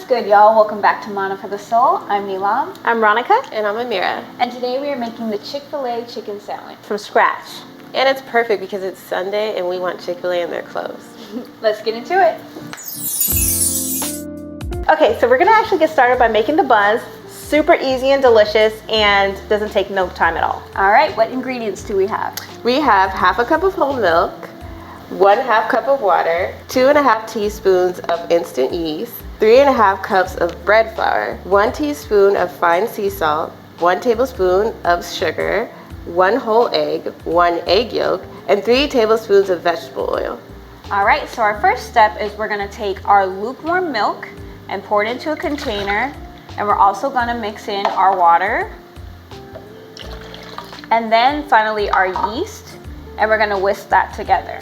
good, y'all? Welcome back to Mana for the Soul. I'm Nilam. I'm Ronica. And I'm Amira. And today we are making the Chick-fil-A chicken sandwich. From scratch. And it's perfect because it's Sunday and we want Chick-fil-A in their clothes. Let's get into it. Okay, so we're gonna actually get started by making the buns. Super easy and delicious and doesn't take no time at all. All right, what ingredients do we have? We have half a cup of whole milk, 1/2 cup of water, 2.5 teaspoons of instant yeast, 3.5 cups of bread flour, 1 teaspoon of fine sea salt, 1 tablespoon of sugar, 1 whole egg, 1 egg yolk, and 3 tablespoons of vegetable oil. All right, so our first step is we're gonna take our lukewarm milk and pour it into a container, and we're also gonna mix in our water, and then finally our yeast, and we're gonna whisk that together.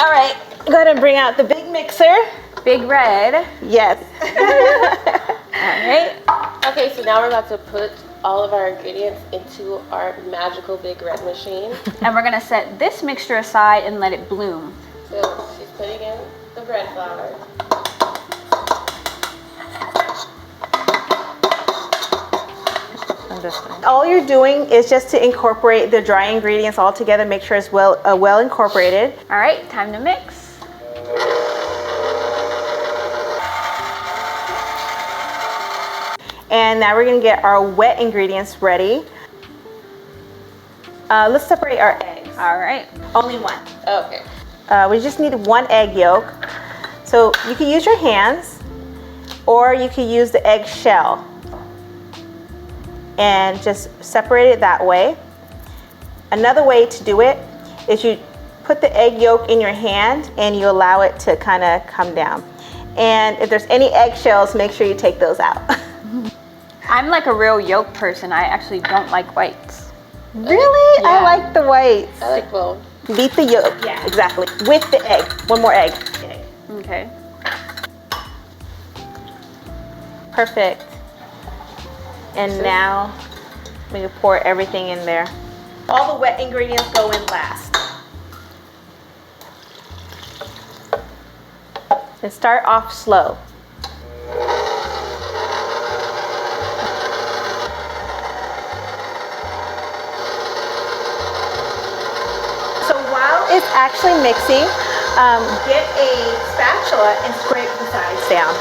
All right, go ahead and bring out the big mixer. Big Red. Yes. All right. Okay, so now we're about to put all of our ingredients into our magical Big Red machine. And we're gonna set this mixture aside and let it bloom. So she's putting in the bread flour. All you're doing is just to incorporate the dry ingredients all together, make sure it's well incorporated. All right, time to mix. And now we're gonna get our wet ingredients ready. Let's separate our eggs. All right. Only one. Okay. We just need 1 egg yolk. So you can use your hands or you can use the egg shell and just separate it that way. Another way to do it is you put the egg yolk in your hand and you allow it to kind of come down. And if there's any eggshells, make sure you take those out. I'm like a real yolk person. I actually don't like whites. Really? Yeah. I like the whites. I like both. Beat the yolk. Yeah. Exactly. With the egg. One more egg. Okay. Perfect. And now we can pour everything in there. All the wet ingredients go in last. And start off slow. So while it's actually mixing, get a spatula and scrape the sides down.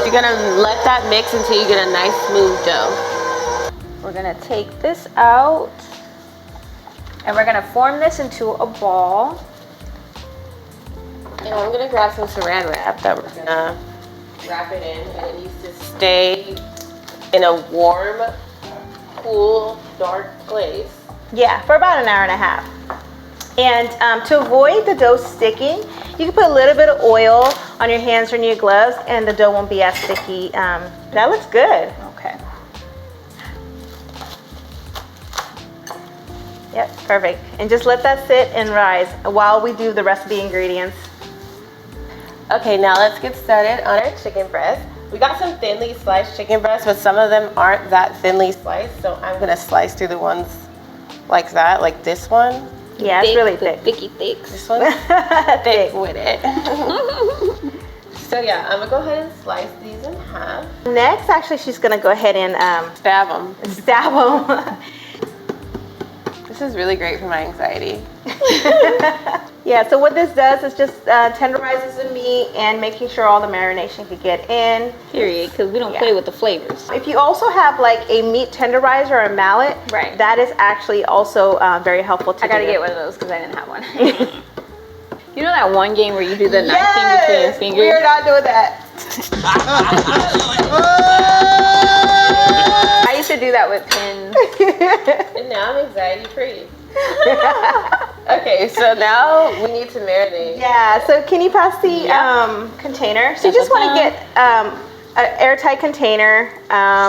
You're gonna let that mix until you get a nice smooth dough. We're gonna take this out and we're gonna form this into a ball. And I'm gonna grab some saran wrap that we're gonna wrap it in, and it needs to stay in a warm, cool, dark place. Yeah, for about 1.5 hours. And to avoid the dough sticking, you can put a little bit of oil on your hands or in your gloves and the dough won't be as sticky. That looks good. Okay. Yep, perfect. And just let that sit and rise while we do the rest of the ingredients. Okay, now let's get started on our chicken breast. We got some thinly sliced chicken breasts, but some of them aren't that thinly sliced, so I'm gonna slice through the ones like that, like this one. Yeah, it's really thick. Thicky thicks. This one's thick with it. So yeah, I'm gonna go ahead and slice these in half. Next, actually, she's gonna go ahead and Stab them. stab them. This is really great for my anxiety. Yeah, so what this does is just tenderizes the meat and making sure all the marination could get in. Period, because we don't play with the flavors. If you also have like a meat tenderizer or a mallet, Right. that is actually also very helpful to I gotta do. get one of those because I didn't have one. You know that one game where you do the knife thing Yes! between your fingers? We are not doing that. I used to do that with pins. And now I'm anxiety free. Okay, so now we need to marinate. Yeah, so can you pass the container? So you just want to get an airtight container.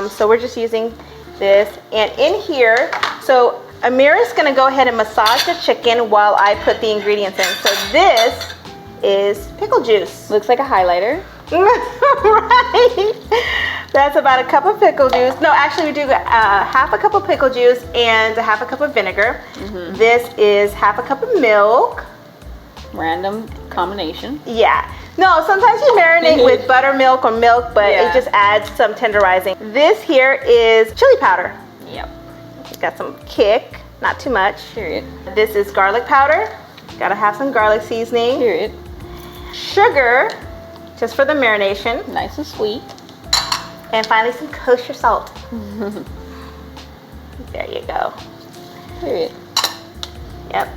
So we're just using this. And in here, so Amira's gonna go ahead and massage the chicken while I put the ingredients in. So this is pickle juice. Looks like a highlighter. Right. That's about a cup of pickle juice. No, actually we do half a cup of pickle juice and a half a cup of vinegar. This is half a cup of milk. Random combination. Yeah. No, sometimes you marinate with buttermilk or milk, but it just adds some tenderizing. This here is chili powder. Yep. It's got some kick, not too much. Period. This is garlic powder. Gotta have some garlic seasoning. Period. Sugar, just for the marination. Nice and sweet. And finally some kosher salt. There you go. Period. Yep.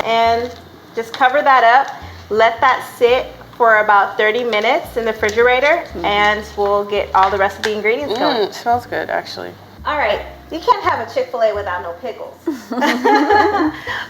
And just cover that up. Let that sit for about 30 minutes in the refrigerator, and we'll get all the rest of the ingredients going. It smells good, actually. All right, you can't have a Chick-fil-A without no pickles.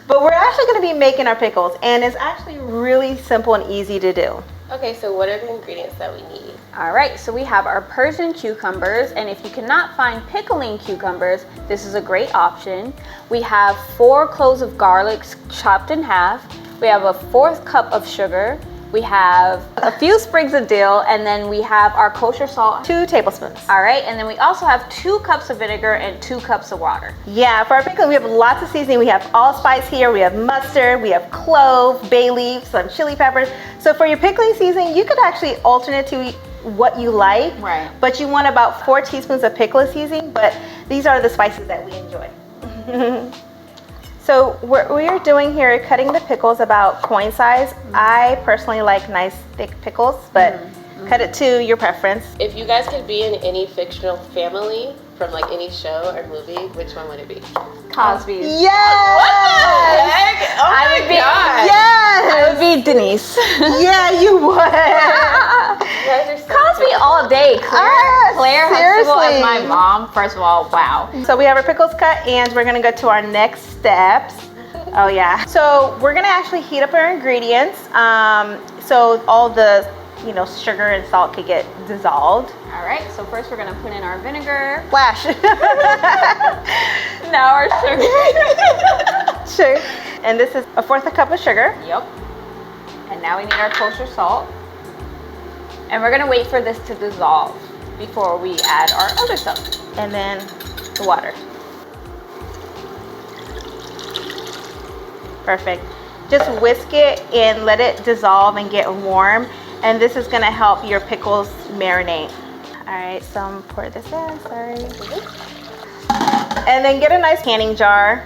But we're actually going to be making our pickles, and it's actually really simple and easy to do. Okay, so what are the ingredients that we need? All right, so we have our Persian cucumbers, and if you cannot find pickling cucumbers, this is a great option. We have 4 cloves of garlic chopped in half. We have a 1/4 cup of sugar. We have a few sprigs of dill, and then we have our kosher salt. 2 tablespoons. All right, and then we also have 2 cups of vinegar and 2 cups of water. Yeah, for our pickle, we have lots of seasoning. We have allspice here, we have mustard, we have clove, bay leaf, some chili peppers. So for your pickling seasoning, you could actually alternate to what you like. Right. But you want about 4 teaspoons of pickle seasoning, but these are the spices that we enjoy. So what we're doing here, cutting the pickles about coin size. I personally like nice thick pickles, but cut it to your preference. If you guys could be in any fictional family from like any show or movie, which one would it be? Cosby's. Yes! Oh I would be. Yes! I would be Denise. Yeah, you would. You guys are so Cosby typical. all day. Claire Huxtable as seriously. my mom. First of all, wow. So we have our pickles cut, and we're gonna go to our next steps. Oh yeah. So we're gonna actually heat up our ingredients, so all the sugar and salt could get dissolved. All right, so first we're gonna put in our vinegar. Flash. Now our sugar. Sure. And this is a 1/4 cup of sugar. Yep. And now we need our kosher salt. And we're gonna wait for this to dissolve before we add our other stuff. And then the water. Perfect. Just whisk it and let it dissolve and get warm. And this is gonna help your pickles marinate. All right, so I'm gonna pour this in, sorry. And then get a nice canning jar.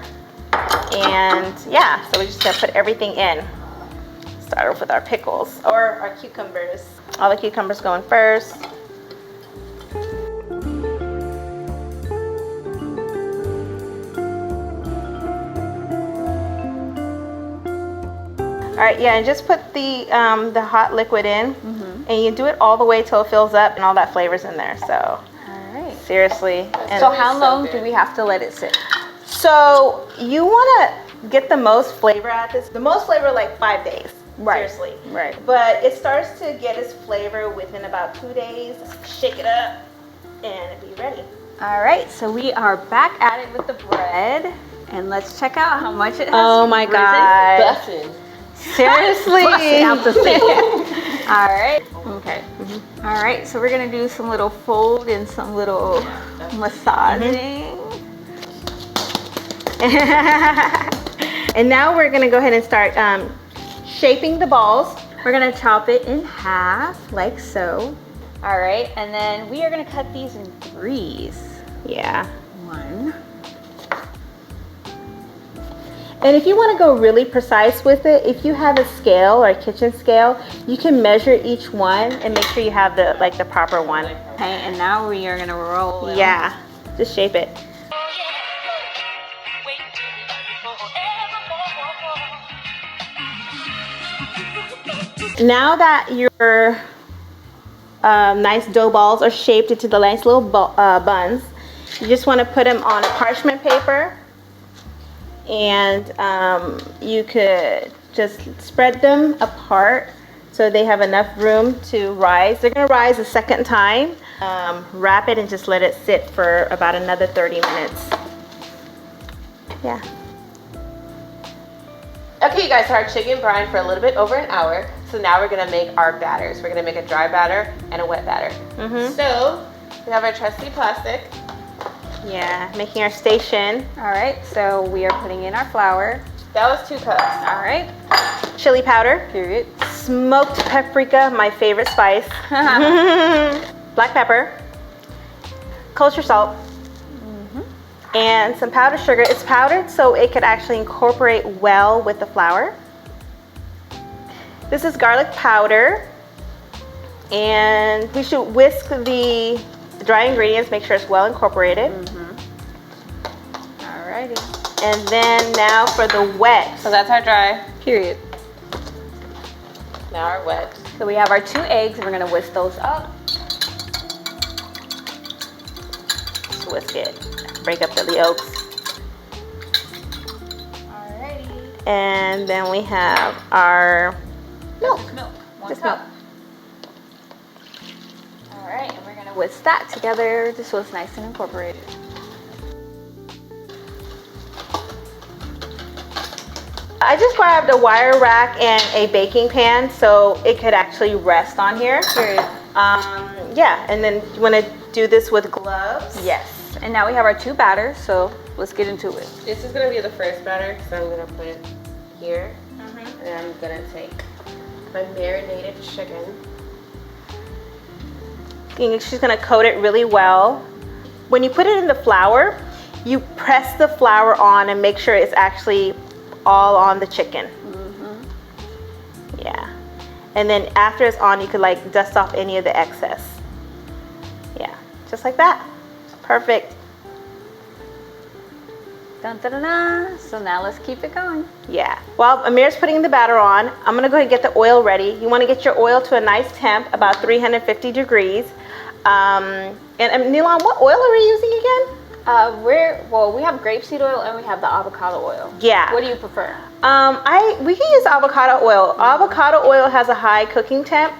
And yeah, so we're just gonna put everything in. Start off with our pickles or our cucumbers. All the cucumbers going first. All right, yeah, and just put the hot liquid in, and you do it all the way till it fills up and all that flavor's in there. So, All right. seriously. And So how long do we have to let it sit? so you want to get the most flavor out of this. The most flavor, like 5 days. Right. Seriously. Right. But it starts to get its flavor within about 2 days. Shake it up, and it'll be ready. All right, so we are back at it with the bread, and let's check out how much it has. Oh my risen. God. Bussin'. Seriously. Busting out the sink. All right. Okay. All right. So we're gonna do some little fold and some little massaging. And now we're gonna go ahead and start shaping the balls. We're gonna chop it in half, like so. All right, and then we are gonna cut these in 3s. Yeah. 1. And if you want to go really precise with it, if you have a scale or a kitchen scale, you can measure each one and make sure you have the proper one. Okay, and now we are gonna roll them. Yeah, just shape it. Now that your nice dough balls are shaped into the nice little buns, you just want to put them on a parchment paper, and you could just spread them apart so they have enough room to rise. They're going to rise a second time. Wrap it and just let it sit for about another 30 minutes. Yeah. Okay, you guys, so our chicken brine for a little bit over an hour. So now we're gonna make our batters. We're gonna make a dry batter and a wet batter. So we have our trusty plastic. Yeah, making our station. All right, so we are putting in our flour. That was 2 cups. All right. Chili powder. Period. Smoked paprika, my favorite spice. Black pepper. Kosher salt. And some powdered sugar. It's powdered so it could actually incorporate well with the flour. This is garlic powder. And we should whisk the dry ingredients, make sure it's well incorporated. Alrighty. And then now for the wet. So that's our dry. Period. Now our wet. So we have our 2 eggs. We're gonna whisk those up. Just whisk it. Break up the yolks. Alrighty. And then we have our milk. Milk. 1 Just cup. All right, and we're gonna whisk that together just so it's nice and incorporated. I just grabbed a wire rack and a baking pan so it could actually rest on here. Period. Yeah, and then you want to do this with gloves. Yes. And now we have our 2 batters, so let's get into it. This is gonna be the first batter, so I'm gonna put it here. And I'm gonna take my marinated chicken. She's gonna coat it really well. When you put it in the flour, you press the flour on and make sure it's actually all on the chicken. Yeah. And then after it's on, you could like dust off any of the excess. Yeah, just like that. Perfect. Dun, dun, dun, dun. So now let's keep it going. Yeah. While Amir's putting the batter on, I'm gonna go ahead and get the oil ready. You wanna get your oil to a nice temp, about 350 degrees. And Nilan, what oil are we using again? We have grapeseed oil and we have the avocado oil. Yeah. What do you prefer? We can use avocado oil. Avocado oil has a high cooking temp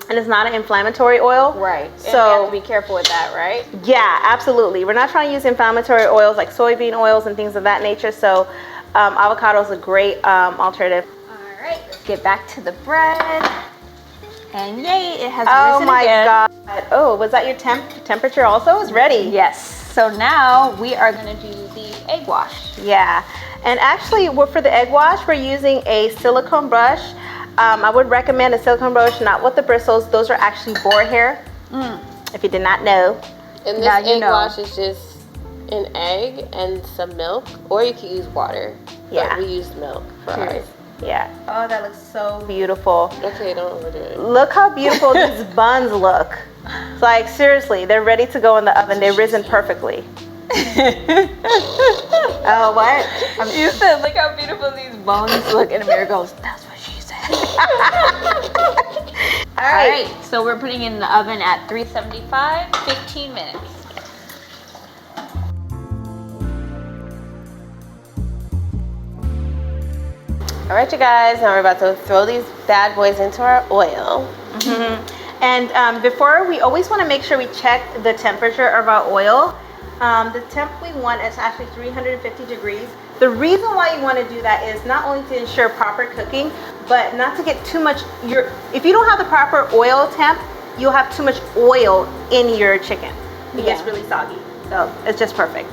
and it's not an inflammatory oil. Right. And So we have to be careful with that, right? yeah, absolutely. We're not trying to use inflammatory oils like soybean oils and things of that nature. So avocado is a great alternative. All right, let's get back to the bread. And yay, it has Oh risen my again. God. Oh, was that your temperature also? It's ready. Yes. So now we are gonna do the egg wash. Yeah. And actually, for the egg wash, we're using a silicone brush. I would recommend a silicone brush, not with the bristles. Those are actually boar hair, if you did not know. And this Now you egg know. wash is just an egg and some milk, or you can use water. Yeah. But we used milk for ours. Yeah. Oh, that looks so beautiful. Okay, don't overdo it. Look how beautiful these buns look. It's like, seriously, they're ready to go in the oven. They've risen perfectly. Oh, what? You said, look how beautiful these bones look, and Amira goes, that's what she said. All right, so we're putting it in the oven at 375, 15 minutes. All right, you guys, now we're about to throw these bad boys into our oil. And before, we always want to make sure we check the temperature of our oil. The temp we want is actually 350 degrees. The reason why you want to do that is not only to ensure proper cooking, but not to get too much. If you don't have the proper oil temp, you'll have too much oil in your chicken. It gets really soggy. So it's just perfect.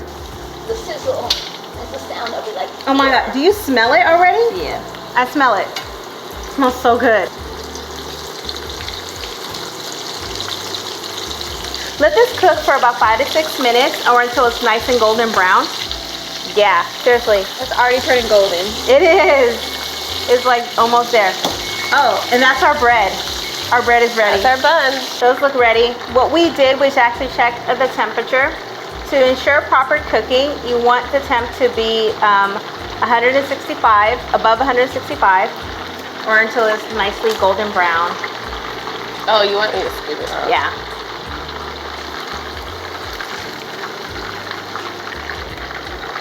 The sizzle is the sound of it, like. Oh my God, do you smell it already? Yeah. I smell it. It smells so good. Let this cook for about 5 to 6 minutes or until it's nice and golden brown. Yeah, seriously. It's already turning golden. It is. It's like almost there. Oh, and that's our bread. Our bread is ready. That's our buns. Those look ready. What we did was actually check the temperature. To ensure proper cooking, you want the temp to be 165, above 165, or until it's nicely golden brown. Oh, you want me to scoop it up? Yeah.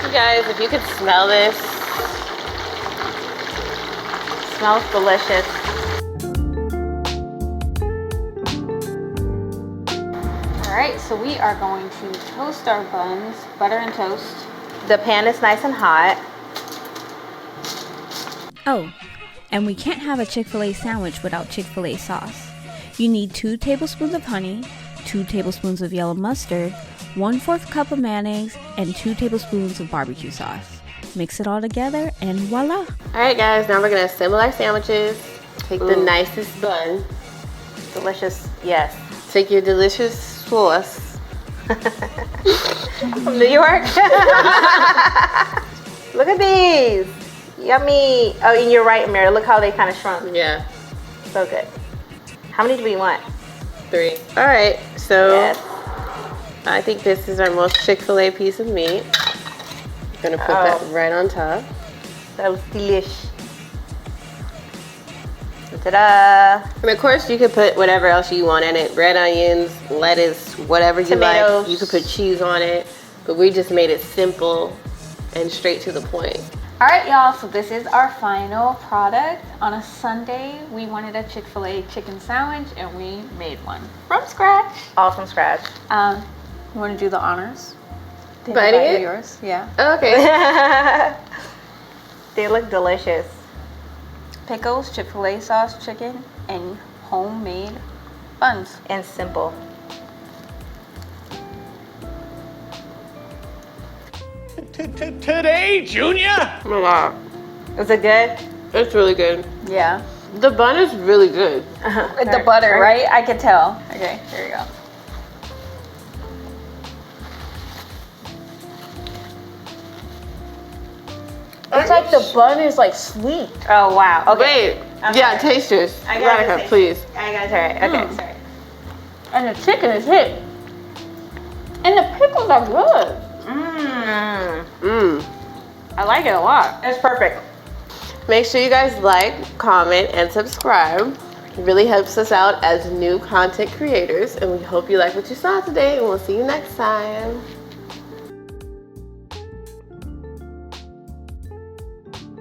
You guys, if you could smell this. Smells delicious. All right, so we are going to toast our buns, butter and toast. The pan is nice and hot. Oh, And we can't have a Chick-fil-A sandwich without Chick-fil-A sauce. You need 2 tablespoons of honey, 2 tablespoons of yellow mustard, 1/4 cup of mayonnaise, and 2 tablespoons of barbecue sauce. Mix it all together and voila. Alright guys, now we're gonna assemble our sandwiches. Take the nicest bun. Delicious, yes. Take your delicious sauce. From New York. Look at these. Yummy. Oh, and you're right, Amira. Look how they kind of shrunk. Yeah. So good. How many do we want? 3. Alright, so Yes. I think this is our most Chick-fil-A piece of meat. I'm gonna put that right on top. That was delish. Ta-da. And of course you could put whatever else you want in it. Red onions, lettuce, whatever you Tomatoes. like. You could put cheese on it. But we just made it simple and straight to the point. All right, y'all, so this is our final product. On a Sunday, we wanted a Chick-fil-A chicken sandwich, and we made one from scratch. All from scratch. You want to do the honors? Biting it? Yours, yeah. Okay. They look delicious. Pickles, Chick-fil-A sauce, chicken, and homemade buns. And simple. Today, Junior? Oh my God. Is it good? It's really good. Yeah. The bun is really good. The butter, right? I can tell. Okay, here you go. It's like the bun is like sweet. Oh, wow. Okay. Wait. I'm Yeah, sorry. taste yours. I gotta Veronica, taste please. I gotta try it. Okay, sorry. And the chicken is hit. And the pickles are good. Mmm. I like it a lot. It's perfect. Make sure you guys like, comment, and subscribe. It really helps us out as new content creators. And we hope you like what you saw today. And we'll see you next time.